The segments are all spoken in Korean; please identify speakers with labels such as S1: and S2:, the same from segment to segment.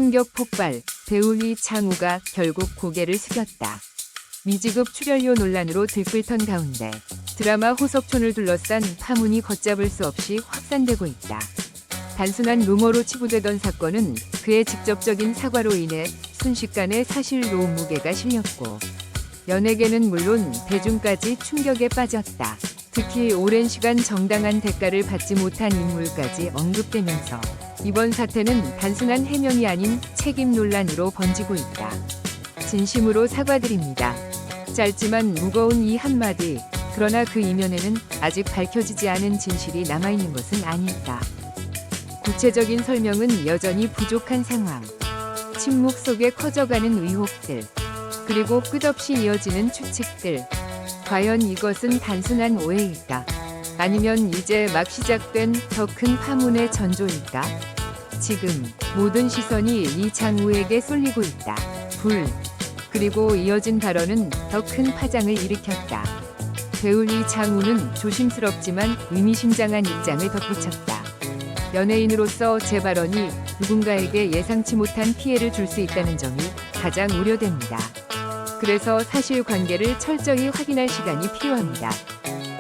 S1: 충격 폭발, 배우 이창우가 결국 고개를 숙였다. 미지급 출연료 논란으로 들끓던 가운데 드라마 호석촌을 둘러싼 파문이 걷잡을 수 없이 확산되고 있다. 단순한 루머로 치부되던 사건은 그의 직접적인 사과로 인해 순식간에 사실로 무게가 실렸고 연예계는 물론 대중까지 충격에 빠졌다. 특히 오랜 시간 정당한 대가를 받지 못한 인물까지 언급되면서 이번 사태는 단순한 해명이 아닌 책임 논란으로 번지고 있다. 진심으로 사과드립니다. 짧지만 무거운 이 한마디, 그러나 그 이면에는 아직 밝혀지지 않은 진실이 남아있는 것은 아닐까. 구체적인 설명은 여전히 부족한 상황. 침묵 속에 커져가는 의혹들, 그리고 끝없이 이어지는 추측들. 과연 이것은 단순한 오해일까? 아니면 이제 막 시작된 더 큰 파문의 전조일까? 지금 모든 시선이 이창우에게 쏠리고 있다. 그리고 이어진 발언은 더 큰 파장을 일으켰다. 배우 이창우는 조심스럽지만 의미심장한 입장을 덧붙였다. 연예인으로서 제 발언이 누군가에게 예상치 못한 피해를 줄 수 있다는 점이 가장 우려됩니다. 그래서 사실관계를 철저히 확인할 시간이 필요합니다.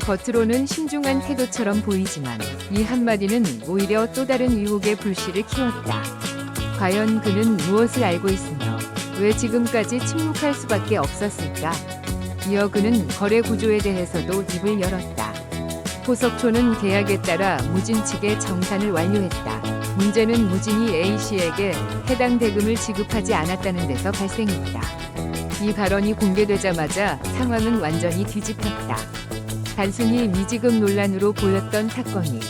S1: 겉으로는 신중한 태도처럼 보이지만 이 한마디는 오히려 또 다른 의혹의 불씨를 키웠다. 과연 그는 무엇을 알고 있으며 왜 지금까지 침묵할 수밖에 없었을까? 이어 그는 거래 구조에 대해서도 입을 열었다. 호석촌은 계약에 따라 무진 측에 정산을 완료했다. 문제는 무진이 A씨에게 해당 대금을 지급하지 않았다는 데서 발생했다. 이 발언이 공개되자마자 상황은 완전히 뒤집혔다. 단순히 미지급 논란으로 보였던 사건이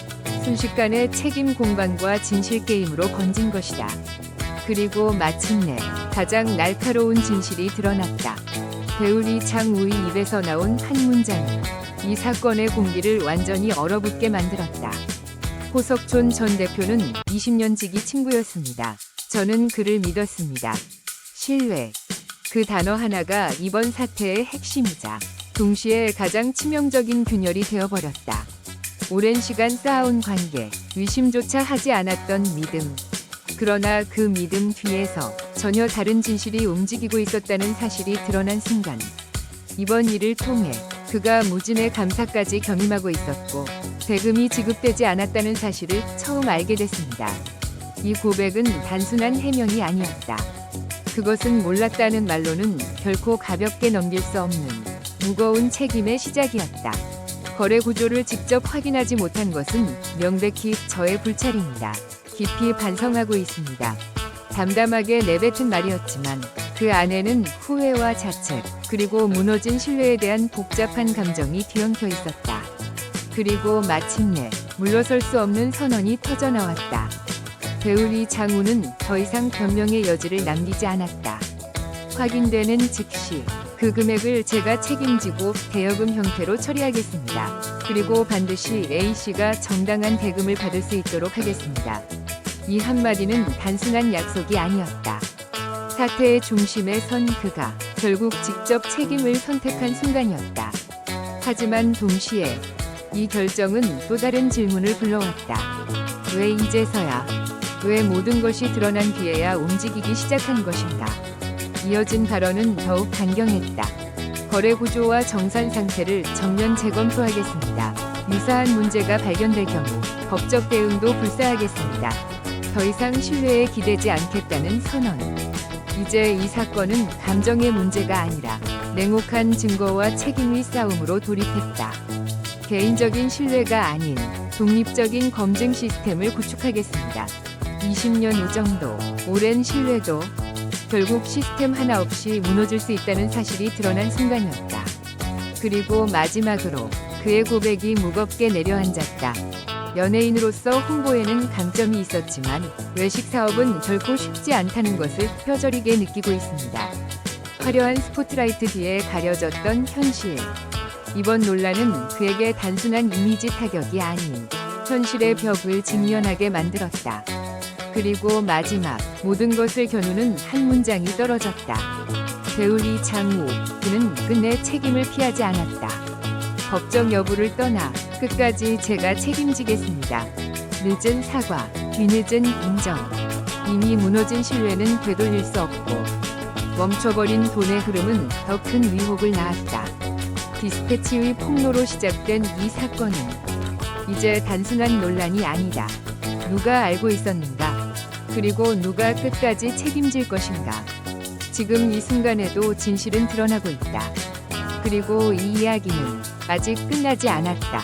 S1: 순식간에 책임 공방과 진실 게임으로 번진 것이다. 그리고 마침내 가장 날카로운 진실이 드러났다. 배우 이창우의 입에서 나온 한 문장이 이 사건의 공기를 완전히 얼어붙게 만들었다. 호석촌 전 대표는 20년 지기 친구였습니다. 저는 그를 믿었습니다. 신뢰. 그 단어 하나가 이번 사태의 핵심이자 동시에 가장 치명적인 균열이 되어버렸다. 오랜 시간 쌓아온 관계, 의심조차 하지 않았던 믿음. 그러나 그 믿음 뒤에서 전혀 다른 진실이 움직이고 있었다는 사실이 드러난 순간, 이번 일을 통해 그가 무진의 감사까지 겸임하고 있었고 대금이 지급되지 않았다는 사실을 처음 알게 됐습니다. 이 고백은 단순한 해명이 아니었다. 그것은 몰랐다는 말로는 결코 가볍게 넘길 수 없는 무거운 책임의 시작이었다. 거래 구조를 직접 확인하지 못한 것은 명백히 저의 불찰입니다. 깊이 반성하고 있습니다. 담담하게 내뱉은 말이었지만 그 안에는 후회와 자책, 그리고 무너진 신뢰에 대한 복잡한 감정이 뒤엉켜 있었다. 그리고 마침내 물러설 수 없는 선언이 터져나왔다. 배우 이창우는 더 이상 변명의 여지를 남기지 않았다. 확인되는 즉시 그 금액을 제가 책임지고 대여금 형태로 처리하겠습니다. 그리고 반드시 A씨가 정당한 대금을 받을 수 있도록 하겠습니다. 이 한마디는 단순한 약속이 아니었다. 사태의 중심에 선 그가 결국 직접 책임을 선택한 순간이었다. 하지만 동시에 이 결정은 또 다른 질문을 불러왔다. 왜 이제서야? 왜 모든 것이 드러난 뒤에야 움직이기 시작한 것인가? 이어진 발언은 더욱 강경했다. 거래 구조와 정산 상태를 정면 재검토하겠습니다. 유사한 문제가 발견될 경우 법적 대응도 불사하겠습니다. 더 이상 신뢰에 기대지 않겠다는 선언. 이제 이 사건은 감정의 문제가 아니라 냉혹한 증거와 책임의 싸움으로 돌입했다. 개인적인 신뢰가 아닌 독립적인 검증 시스템을 구축하겠습니다. 20년 후 정도, 오랜 신뢰도 결국 시스템 하나 없이 무너질 수 있다는 사실이 드러난 순간이었다. 그리고 마지막으로 그의 고백이 무겁게 내려앉았다. 연예인으로서 홍보에는 강점이 있었지만 외식 사업은 결코 쉽지 않다는 것을 뼈저리게 느끼고 있습니다. 화려한 스포트라이트 뒤에 가려졌던 현실. 이번 논란은 그에게 단순한 이미지 타격이 아닌 현실의 벽을 직면하게 만들었다. 그리고 마지막, 모든 것을 겨누는 한 문장이 떨어졌다. 배우 이창우, 그는 끝내 책임을 피하지 않았다. 법적 여부를 떠나 끝까지 제가 책임지겠습니다. 늦은 사과, 뒤늦은 인정. 이미 무너진 신뢰는 되돌릴 수 없고 멈춰버린 돈의 흐름은 더 큰 위혹을 낳았다. 디스패치의 폭로로 시작된 이 사건은 이제 단순한 논란이 아니다. 누가 알고 있었는가? 그리고 누가 끝까지 책임질 것인가? 지금 이 순간에도 진실은 드러나고 있다. 그리고 이 이야기는 아직 끝나지 않았다.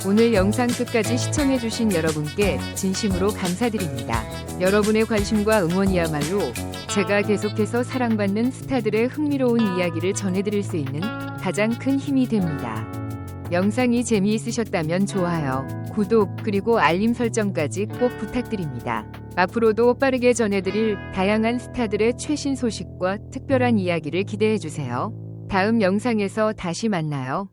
S1: 오늘 영상 끝까지 시청해주신 여러분께 진심으로 감사드립니다. 여러분의 관심과 응원이야말로 제가 계속해서 사랑받는 스타들의 흥미로운 이야기를 전해드릴 수 있는 가장 큰 힘이 됩니다. 영상이 재미있으셨다면 좋아요, 구독, 그리고 알림 설정까지 꼭 부탁드립니다. 앞으로도 빠르게 전해드릴 다양한 스타들의 최신 소식과 특별한 이야기를 기대해주세요. 다음 영상에서 다시 만나요.